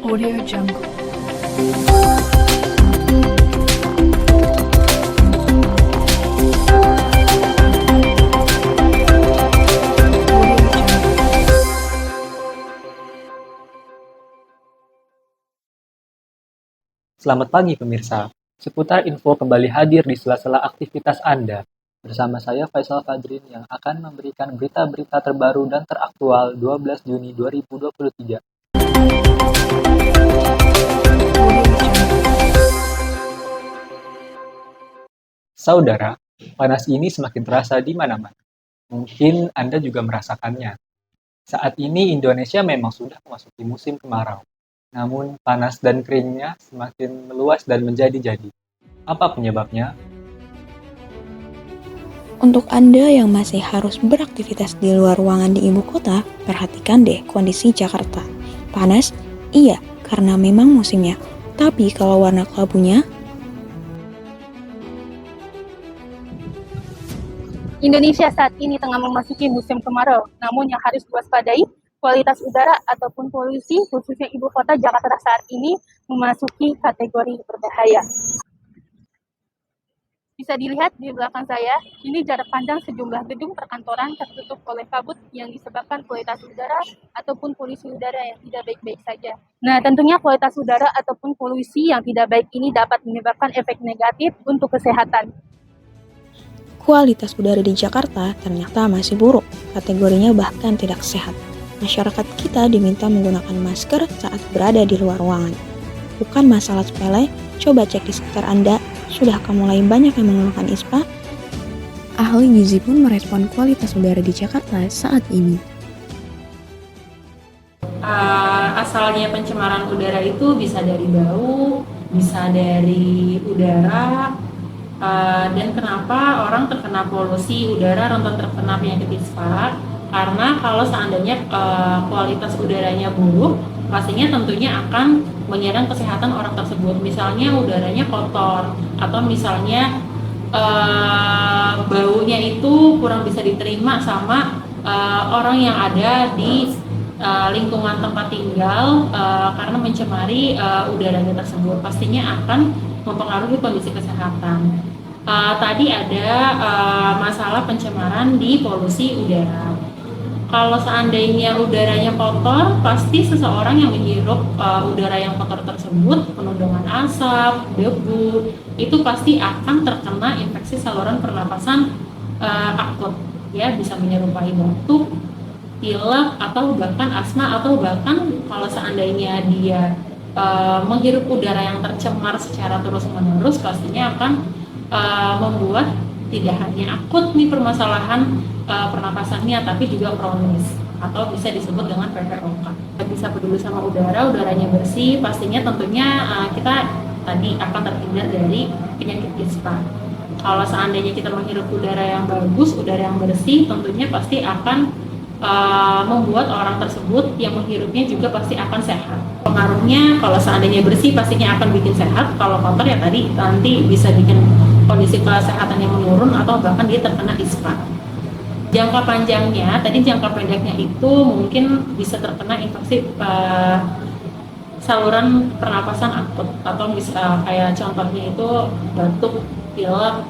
Audio Jungle. Selamat pagi pemirsa, seputar info kembali hadir di sela-sela aktivitas Anda. Bersama saya Faisal Fadrin yang akan memberikan berita-berita terbaru dan teraktual 12 Juni 2023. Saudara, panas ini semakin terasa di mana-mana. Mungkin Anda juga merasakannya. Saat ini Indonesia memang sudah memasuki musim kemarau. Namun panas dan keringnya semakin meluas dan menjadi-jadi. Apa penyebabnya? Untuk Anda yang masih harus beraktivitas di luar ruangan di ibu kota, perhatikan deh kondisi Jakarta. Panas? Iya, karena memang musimnya. Tapi kalau warna kelabunya, Indonesia saat ini tengah memasuki musim kemarau, namun yang harus diwaspadai, kualitas udara ataupun polusi khususnya ibu kota Jakarta saat ini memasuki kategori berbahaya. Bisa dilihat di belakang saya, ini jarak pandang sejumlah gedung perkantoran tertutup oleh kabut yang disebabkan kualitas udara ataupun polusi udara yang tidak baik-baik saja. Nah, tentunya kualitas udara ataupun polusi yang tidak baik ini dapat menyebabkan efek negatif untuk kesehatan. kualitas udara di Jakarta ternyata masih buruk, kategorinya bahkan tidak sehat. Masyarakat kita diminta menggunakan masker saat berada di luar ruangan. Bukan masalah sepele, coba cek di sekitar Anda, sudahkah mulai banyak yang menggunakan ISPA? Ahli gizi pun merespon kualitas udara di Jakarta saat ini. Asalnya pencemaran udara itu bisa dari bau, bisa dari udara, dan kenapa orang terkena polusi udara rentan terkena penyakit ISPA? Karena kalau seandainya kualitas udaranya buruk, pastinya tentunya akan menyerang kesehatan orang tersebut. Misalnya udaranya kotor, atau misalnya baunya itu kurang bisa diterima sama orang yang ada di lingkungan tempat tinggal karena mencemari udaranya tersebut, pastinya akan mempengaruhi kondisi kesehatan. Tadi ada masalah pencemaran di polusi udara. Kalau seandainya udaranya kotor, pasti seseorang yang menghirup udara yang kotor tersebut penuh dengan asap, debu, itu pasti akan terkena infeksi saluran pernapasan akut, ya, bisa menyerupai batuk, pilek, atau bahkan asma, atau bahkan kalau seandainya dia menghirup udara yang tercemar secara terus-menerus, pastinya akan membuat tidak hanya akut nih permasalahan pernapasannya, tapi juga kronis atau bisa disebut dengan PPOK. Bisa peduli sama udara, udaranya bersih, pastinya tentunya kita tadi akan terhindar dari penyakit ISPA. Kalau seandainya kita menghirup udara yang bagus, udara yang bersih, tentunya pasti akan membuat orang tersebut yang menghirupnya juga pasti akan sehat. Pengaruhnya kalau seandainya bersih pastinya akan bikin sehat, kalau kotor ya tadi nanti bisa bikin kondisi kesehatan yang menurun atau bahkan dia terkena ISPA. Jangka panjangnya, tadi jangka pendeknya itu mungkin bisa terkena infeksi saluran pernapasan akut, atau kayak contohnya itu batuk, pilek.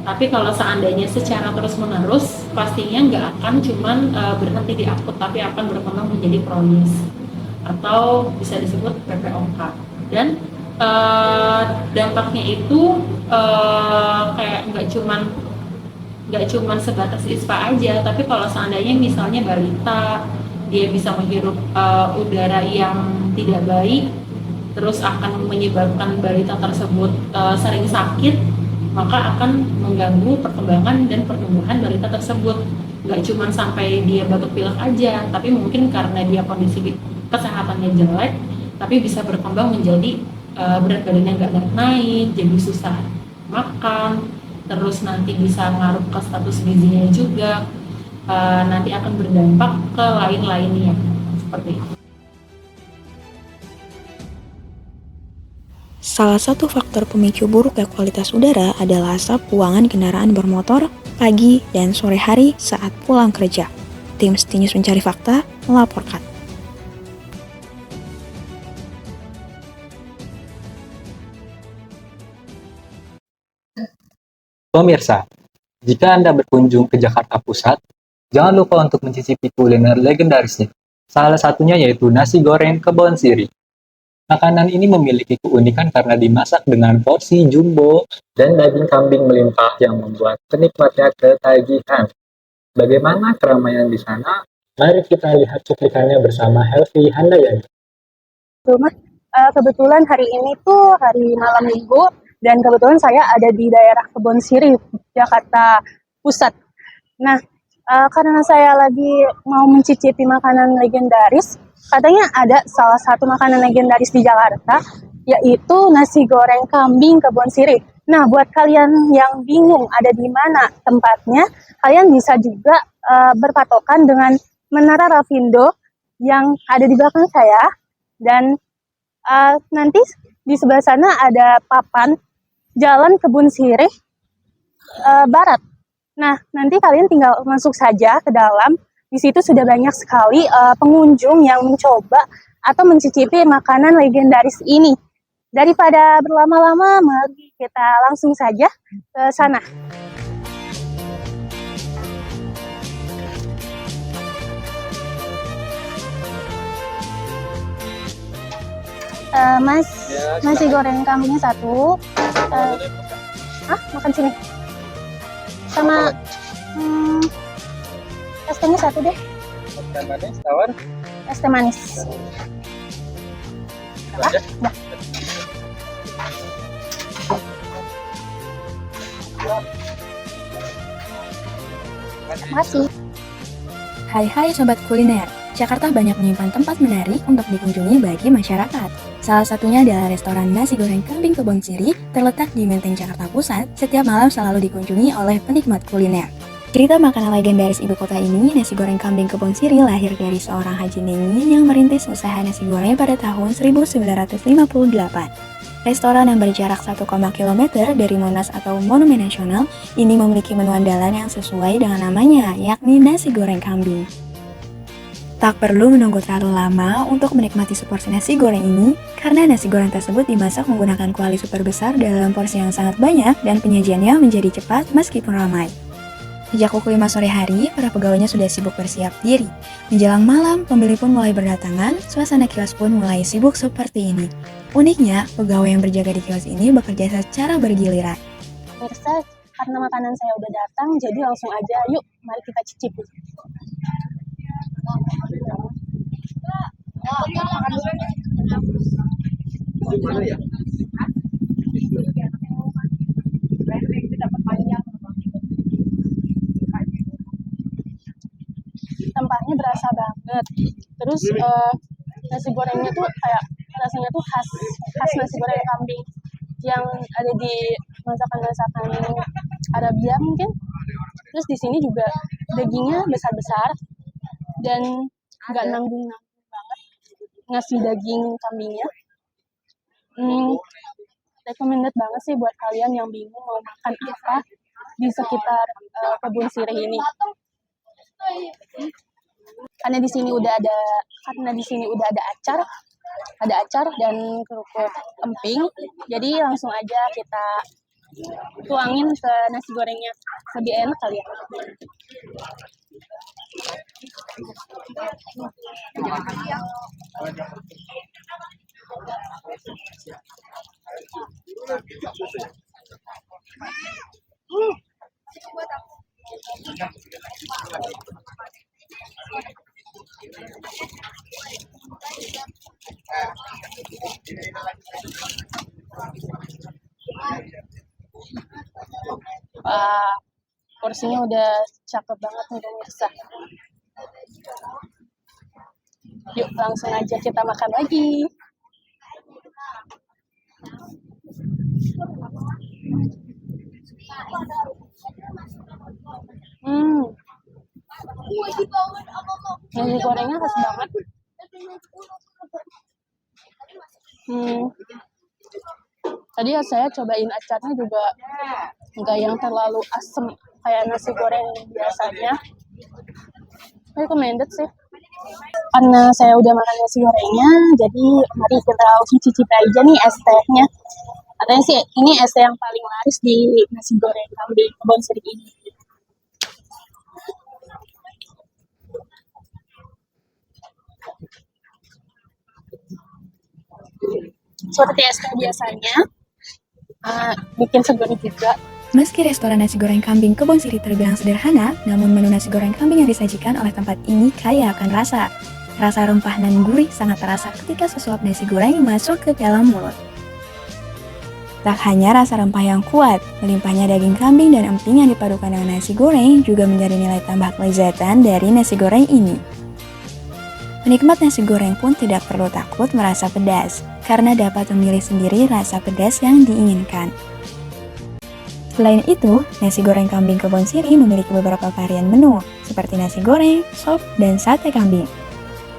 Tapi kalau seandainya secara terus-menerus, pastinya nggak akan cuman berhenti di akut, tapi akan berkembang menjadi kronis atau bisa disebut PPOK. Dan dampaknya itu kayak nggak cuman sebatas ISPA aja, tapi kalau seandainya misalnya balita dia bisa menghirup udara yang tidak baik, terus akan menyebabkan balita tersebut sering sakit, maka akan mengganggu perkembangan dan pertumbuhan balita tersebut. Nggak cuma sampai dia batuk pilek aja, tapi mungkin karena dia kondisi kesehatannya jelek, tapi bisa berkembang menjadi berat badannya nggak naik, jadi susah makan, terus nanti bisa ngaruh ke status gizinya juga, nanti akan berdampak ke lain-lainnya, seperti itu. Salah satu faktor pemicu buruknya kualitas udara adalah asap buangan kendaraan bermotor pagi dan sore hari saat pulang kerja. Tim Stinus Mencari Fakta melaporkan. Pemirsa, jika Anda berkunjung ke Jakarta Pusat, jangan lupa untuk mencicipi kuliner legendarisnya. Salah satunya yaitu nasi goreng Kebon Siri. Makanan ini memiliki keunikan karena dimasak dengan porsi jumbo dan daging kambing melimpah yang membuat penikmatnya ketagihan. Bagaimana keramaian di sana? Mari kita lihat cuplikannya bersama Helvi Handayani. Rumah kebetulan hari ini tuh hari malam minggu dan kebetulan saya ada di daerah Kebon Siri, Jakarta Pusat. Nah, karena saya lagi mau mencicipi makanan legendaris, katanya ada salah satu makanan legendaris di Jakarta, yaitu nasi goreng kambing Kebon Siri. Nah, buat kalian yang bingung ada di mana tempatnya, kalian bisa juga berpatokan dengan Menara Rafindo yang ada di belakang saya. Dan nanti di sebelah sana ada papan Jalan Kebun Sirih Barat. Nah, nanti kalian tinggal masuk saja ke dalam. Di situ sudah banyak sekali pengunjung yang mencoba atau mencicipi makanan legendaris ini. Daripada berlama-lama, mari kita langsung saja ke sana. Mas, nasi goreng kambingnya satu. Makan sini. Sama es tehnya satu deh. Es teh manis, tawar. Es teh manis. Ya. Terima kasih. Hai Sobat Kuliner, Jakarta banyak menyimpan tempat menarik untuk dikunjungi bagi masyarakat. Salah satunya adalah restoran nasi goreng kambing Kebon Siri terletak di Menteng, Jakarta Pusat. Setiap malam selalu dikunjungi oleh penikmat kuliner. Cerita makanan legendaris ibu kota ini, nasi goreng kambing Kebon Siri lahir dari seorang Haji Nengin yang merintis usaha nasi goreng pada tahun 1958. Restoran yang berjarak 1, km dari Monas atau Monumen Nasional ini memiliki menu andalan yang sesuai dengan namanya, yakni nasi goreng kambing. Tak perlu menunggu terlalu lama untuk menikmati seporsi nasi goreng ini, karena nasi goreng tersebut dimasak menggunakan kuali super besar dalam porsi yang sangat banyak dan penyajiannya menjadi cepat meskipun ramai. Sejak pukul 5 sore hari, para pegawainya sudah sibuk bersiap diri. Menjelang malam, pembeli pun mulai berdatangan, suasana kios pun mulai sibuk seperti ini. Uniknya, pegawai yang berjaga di kios ini bekerja secara bergiliran. Pemirsa, karena makanan saya udah datang, jadi langsung aja yuk, mari kita cicipi. Tempatnya berasa banget. Terus nasi gorengnya tuh kayak rasanya tuh khas nasi goreng kambing yang ada di masakan-masakan Arabia mungkin. Terus di sini juga dagingnya besar-besar dan nggak nanggung-nanggung banget ngasih daging kambingnya. Recommended banget sih buat kalian yang bingung mau makan apa di sekitar Kebun Sirih ini. Karena di sini udah ada acar dan kerupuk emping. Jadi langsung aja kita tuangin ke nasi gorengnya, lebih enak kali ya. Wah, porsinya udah cakep banget nih pemirsa. Yuk langsung aja kita makan lagi. Nasi gorengnya khas banget. Tadi saya cobain acarnya juga nggak yang terlalu asem kayak nasi goreng biasanya. Recommended sih. Karena saya udah makan nasi gorengnya, jadi mari kita langsung cicip aja nih es tehnya. Katanya sih ini es yang paling laris di nasi goreng kambing Kebon Siri ini. Seperti es teh biasanya, bikin segar juga. Meski restoran nasi goreng kambing Kebon Siri terbilang sederhana, namun menu nasi goreng kambing yang disajikan oleh tempat ini kaya akan rasa. Rasa rempah dan gurih sangat terasa ketika sesuap nasi goreng masuk ke dalam mulut. Tak hanya rasa rempah yang kuat, melimpahnya daging kambing dan emping yang dipadukan dengan nasi goreng juga menjadi nilai tambah kelezatan dari nasi goreng ini. Penikmat nasi goreng pun tidak perlu takut merasa pedas, karena dapat memilih sendiri rasa pedas yang diinginkan. Selain itu, nasi goreng kambing Kebon Siri memiliki beberapa varian menu, seperti nasi goreng, sop, dan sate kambing.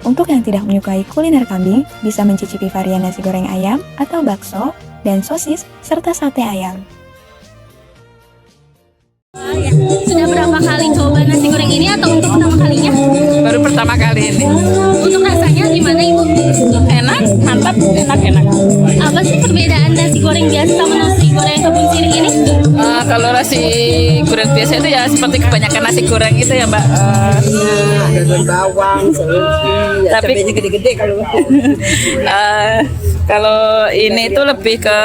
Untuk yang tidak menyukai kuliner kambing, bisa mencicipi varian nasi goreng ayam atau bakso, dan sosis, serta sate ayam. Sudah berapa kali coba nasi goreng ini atau untuk pertama kalinya? Baru pertama kali ini. Untuk rasanya gimana Ibu? Enak, mantap, enak. Apa sih perbedaan nasi goreng biasa sama nasi goreng Kebon Siri ini? Kalau nasi goreng biasa itu ya seperti kebanyakan nasi goreng itu ya Mbak. Ada bawang, seledri, Tapi- cabenya gede-gede kalau Kalau ini itu lebih ke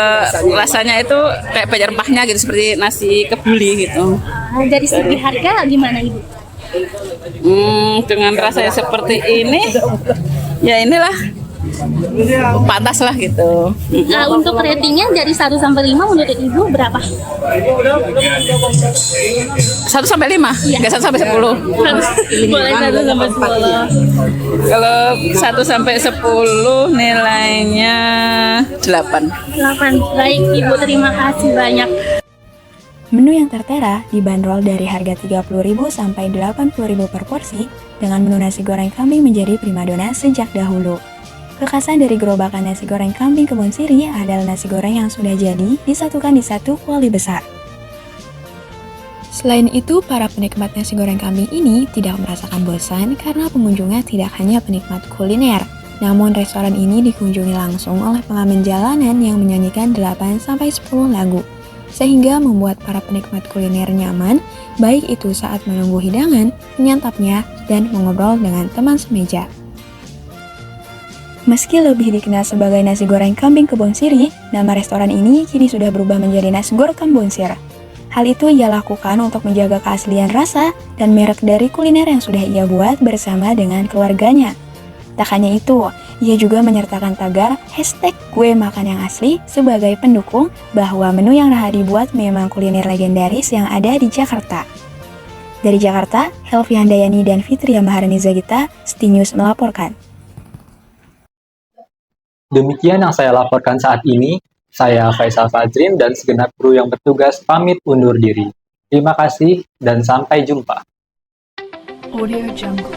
rasanya itu kayak banyak rempahnya gitu seperti nasi kebuli gitu. Dari segi harga gimana Ibu? Dengan rasanya seperti ini, ya inilah pantas lah gitu. Untuk ratingnya dari 1 sampai 5 menurut Ibu berapa? 1 sampai 5, nggak 1 sampai 10. Boleh 1 sampai 10. Kalau 1 sampai 10 nilainya 8. 8. Baik Ibu, terima kasih banyak. Menu yang tertera dibanderol dari harga Rp30.000 sampai Rp80.000 per porsi, dengan menu nasi goreng kambing menjadi primadona sejak dahulu. Kekhasan dari gerobakan nasi goreng kambing Kebon Siri adalah nasi goreng yang sudah jadi disatukan di satu kuali besar. Selain itu, para penikmat nasi goreng kambing ini tidak merasakan bosan karena pengunjungnya tidak hanya penikmat kuliner. Namun restoran ini dikunjungi langsung oleh pengamen jalanan yang menyanyikan 8-10 lagu. Sehingga membuat para penikmat kuliner nyaman, baik itu saat menunggu hidangan, menyantapnya, dan mengobrol dengan teman semeja. Meski lebih dikenal sebagai nasi goreng kambing Kebon Siri, nama restoran ini kini sudah berubah menjadi Nasi Gor Kambonsir. Hal itu ia lakukan untuk menjaga keaslian rasa dan merek dari kuliner yang sudah ia buat bersama dengan keluarganya. Tak hanya itu, ia juga menyertakan tagar #GueMakanYangAsli sebagai pendukung bahwa menu yang Rahadi buat memang kuliner legendaris yang ada di Jakarta. Dari Jakarta, Helvi Handayani dan Fitria Maharani Zagita, ST-News melaporkan. Demikian yang saya laporkan saat ini. Saya Faisal Fajrin dan segenap kru yang bertugas pamit undur diri. Terima kasih dan sampai jumpa. Audio Jungle.